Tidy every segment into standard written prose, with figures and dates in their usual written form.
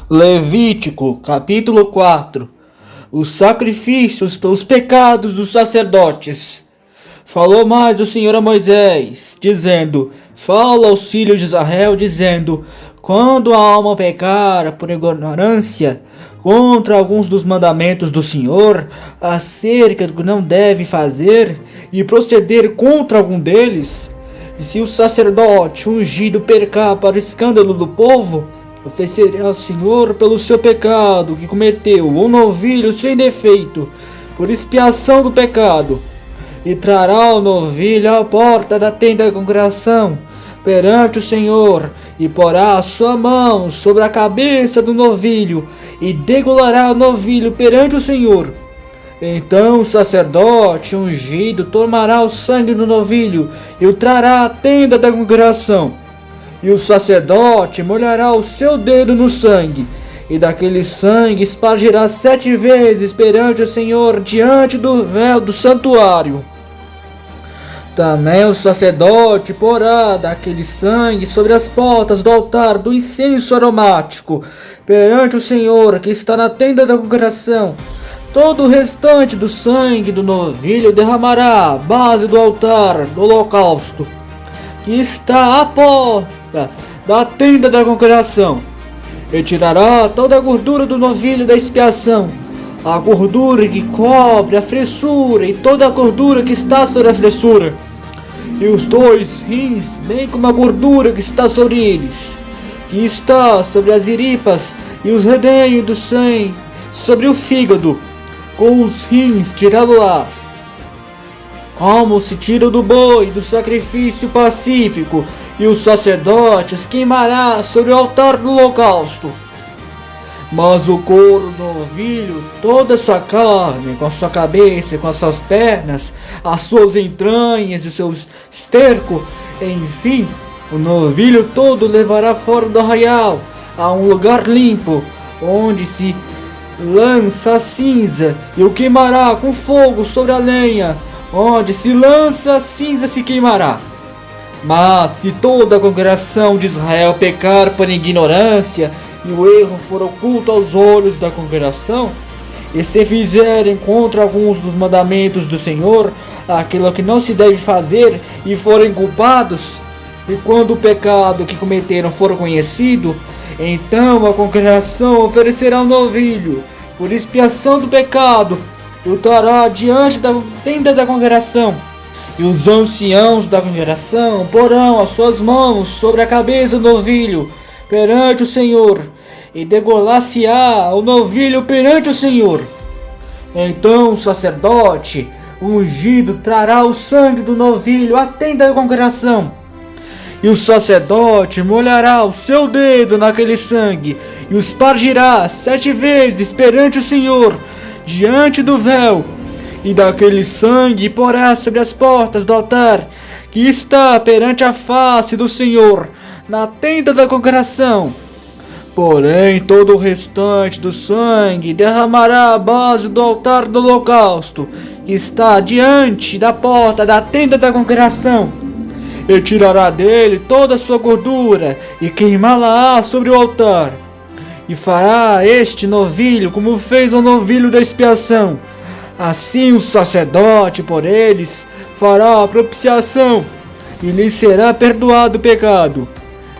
Levítico, capítulo 4. Os sacrifícios pelos pecados dos sacerdotes. Falou mais o Senhor a Moisés, dizendo: Fala aos filhos de Israel, dizendo: Quando a alma pecar por ignorância contra alguns dos mandamentos do Senhor, acerca do que não deve fazer, e proceder contra algum deles, e se o sacerdote ungido pecar para o escândalo do povo, oferecerá ao Senhor pelo seu pecado que cometeu um novilho sem defeito, por expiação do pecado, e trará o novilho à porta da tenda da congregação perante o Senhor, e porá a sua mão sobre a cabeça do novilho, e degolará o novilho perante o Senhor. Então o sacerdote ungido tomará o sangue do novilho e o trará à tenda da congregação. E o sacerdote molhará o seu dedo no sangue, e daquele sangue espargirá 7 vezes perante o Senhor diante do véu do santuário. Também o sacerdote porá daquele sangue sobre as portas do altar do incenso aromático, perante o Senhor que está na tenda da congregação. Todo o restante do sangue do novilho derramará à base do altar do holocausto, que está à porta da tenda da congregação, e tirará toda a gordura do novilho da expiação, a gordura que cobre a fressura e toda a gordura que está sobre a fressura, e os 2 rins, bem como a gordura que está sobre eles, que está sobre as iripas, e os redenhos do sangue sobre o fígado, com os rins tirá-los-ás, como se tira do boi do sacrifício pacífico, e o sacerdote os queimará sobre o altar do holocausto. Mas o couro do novilho, toda a sua carne, com a sua cabeça e com as suas pernas, as suas entranhas e o seu esterco, enfim, o novilho todo levará fora do arraial, a um lugar limpo, onde se lança a cinza, e o queimará com fogo sobre a lenha, onde se lança a cinza se queimará. Mas se toda a congregação de Israel pecar por ignorância, e o erro for oculto aos olhos da congregação, e se fizerem contra alguns dos mandamentos do Senhor aquilo que não se deve fazer, e forem culpados, e quando o pecado que cometeram for conhecido, então a congregação oferecerá um novilho por expiação do pecado, e o trará diante da tenda da congregação. E os anciãos da congregação porão as suas mãos sobre a cabeça do novilho perante o Senhor, e degolar-se-á o novilho perante o Senhor. Então o sacerdote ungido trará o sangue do novilho à tenda da congregação, e o sacerdote molhará o seu dedo naquele sangue, e o espargirá 7 vezes perante o Senhor diante do véu, e daquele sangue porá sobre as portas do altar que está perante a face do Senhor, na tenda da congregação. Porém todo o restante do sangue derramará à base do altar do holocausto, que está diante da porta da tenda da congregação, e tirará dele toda a sua gordura, e queimá-la-á sobre o altar. E fará este novilho como fez o novilho da expiação. Assim o sacerdote por eles fará a propiciação, e lhe será perdoado o pecado.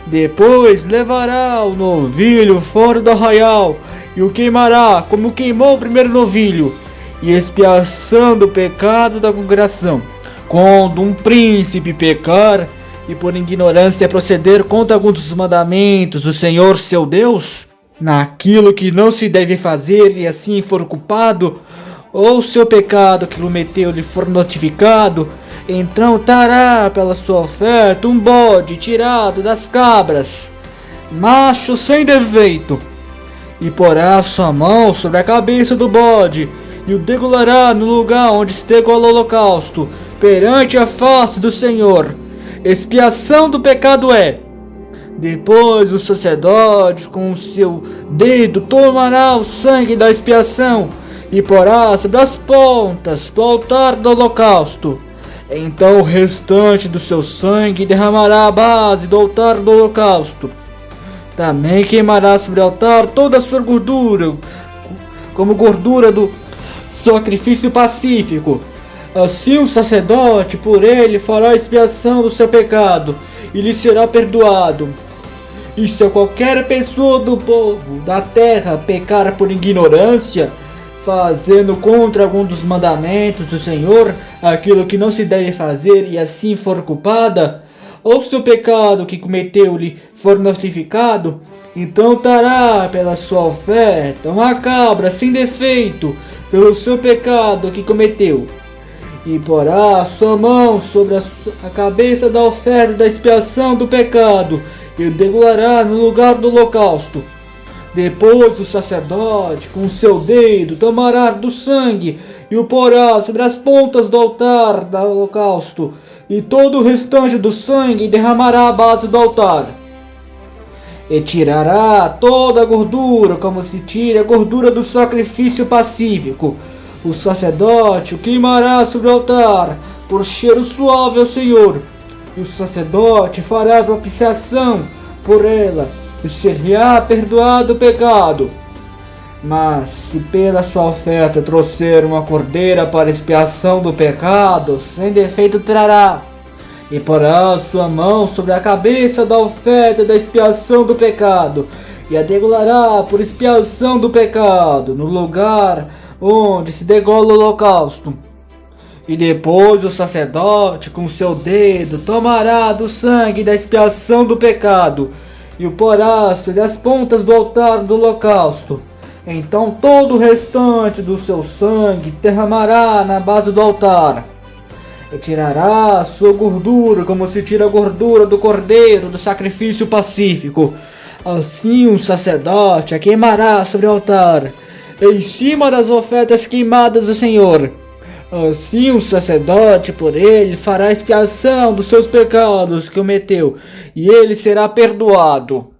Depois levará o novilho fora do arraial, e o queimará como queimou o primeiro novilho, e expiação do pecado da congregação. Quando um príncipe pecar, e por ignorância proceder contra alguns dos mandamentos do Senhor seu Deus, naquilo que não se deve fazer, e assim for culpado, ou seu pecado que cometeu lhe for notificado, então trará pela sua oferta um bode tirado das cabras, macho sem defeito, e porá sua mão sobre a cabeça do bode, e o degolará no lugar onde se degola o holocausto, perante a face do Senhor. Expiação do pecado é. Depois o sacerdote com o seu dedo tomará o sangue da expiação, e porá sobre as pontas do altar do holocausto. Então o restante do seu sangue derramará à base do altar do holocausto. Também queimará sobre o altar toda a sua gordura, como gordura do sacrifício pacífico. Assim o sacerdote por ele fará expiação do seu pecado e lhe será perdoado. E se qualquer pessoa do povo da terra pecar por ignorância, fazendo contra algum dos mandamentos do Senhor aquilo que não se deve fazer e assim for culpada, ou se o pecado que cometeu lhe for notificado, então trará pela sua oferta uma cabra sem defeito pelo seu pecado que cometeu, e porá sua mão sobre a cabeça da oferta da expiação do pecado, e o degollará no lugar do holocausto. Depois o sacerdote, com seu dedo, tomará do sangue e o porá sobre as pontas do altar do holocausto, e todo o restante do sangue derramará à base do altar. E tirará toda a gordura, como se tira a gordura do sacrifício pacífico. O sacerdote o queimará sobre o altar, por cheiro suave ao Senhor. E o sacerdote fará propiciação por ela, e será perdoado o pecado. Mas se pela sua oferta trouxer uma cordeira para expiação do pecado, sem defeito trará, e porá sua mão sobre a cabeça da oferta da expiação do pecado, e a degollará por expiação do pecado, no lugar onde se degola o holocausto. E depois o sacerdote, com seu dedo, tomará do sangue da expiação do pecado, e o porá sobre as pontas do altar do holocausto. Então todo o restante do seu sangue derramará na base do altar. E tirará a sua gordura, como se tira a gordura do cordeiro do sacrifício pacífico. Assim o sacerdote a queimará sobre o altar, em cima das ofertas queimadas do Senhor. Assim o sacerdote por ele fará expiação dos seus pecados que cometeu, e ele será perdoado.